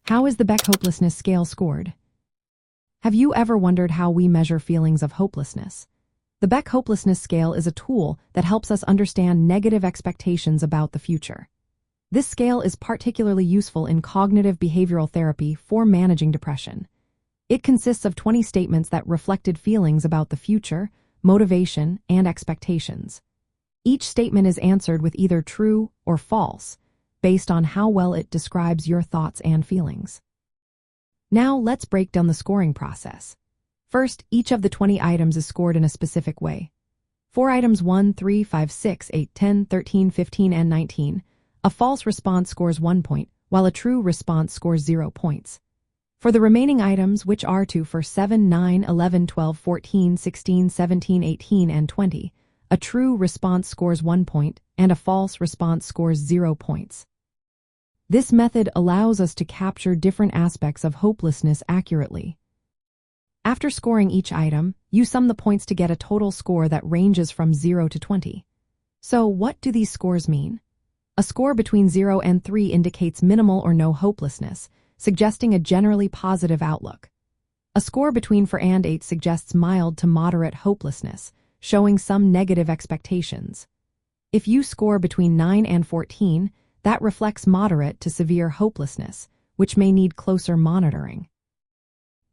How is the Beck Hopelessness Scale scored? Have you ever wondered how we measure feelings of hopelessness? The Beck Hopelessness Scale is a tool that helps us understand negative expectations about the future. This scale is particularly useful in cognitive behavioral therapy for managing depression. It consists of 20 statements that reflected feelings about the future, motivation, and expectations. Each statement is answered with either true or false, based on how well it describes your thoughts and feelings. Now let's break down the scoring process. First, each of the 20 items is scored in a specific way. For items 1, 3, 5, 6, 8, 10, 13, 15, and 19, a false response scores 1 point, while a true response scores 0 points. For the remaining items, which are for 7, 9, 11, 12, 14, 16, 17, 18, and 20, a true response scores 1 point, and a false response scores 0 points. This method allows us to capture different aspects of hopelessness accurately. After scoring each item, you sum the points to get a total score that ranges from 0 to 20. So, what do these scores mean? A score between 0 and 3 indicates minimal or no hopelessness, suggesting a generally positive outlook. A score between 4 and 8 suggests mild to moderate hopelessness, showing some negative expectations. If you score between 9 and 14, that reflects moderate to severe hopelessness, which may need closer monitoring.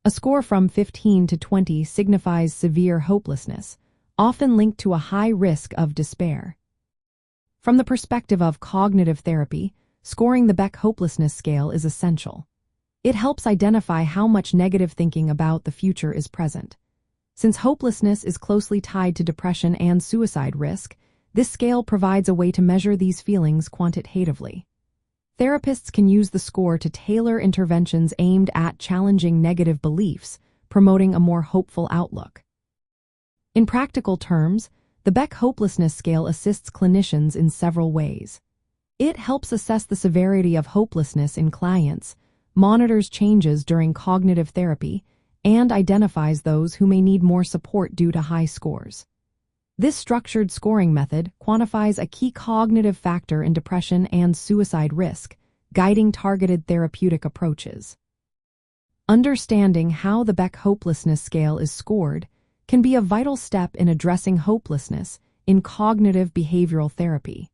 A score from 15 to 20 signifies severe hopelessness, often linked to a high risk of despair. From the perspective of cognitive therapy, scoring the Beck Hopelessness Scale is essential. It helps identify how much negative thinking about the future is present. Since hopelessness is closely tied to depression and suicide risk, this scale provides a way to measure these feelings quantitatively. Therapists can use the score to tailor interventions aimed at challenging negative beliefs, promoting a more hopeful outlook. In practical terms, the Beck Hopelessness Scale assists clinicians in several ways. It helps assess the severity of hopelessness in clients, monitors changes during cognitive therapy, and identifies those who may need more support due to high scores. This structured scoring method quantifies a key cognitive factor in depression and suicide risk, guiding targeted therapeutic approaches. Understanding how the Beck Hopelessness Scale is scored can be a vital step in addressing hopelessness in cognitive behavioral therapy.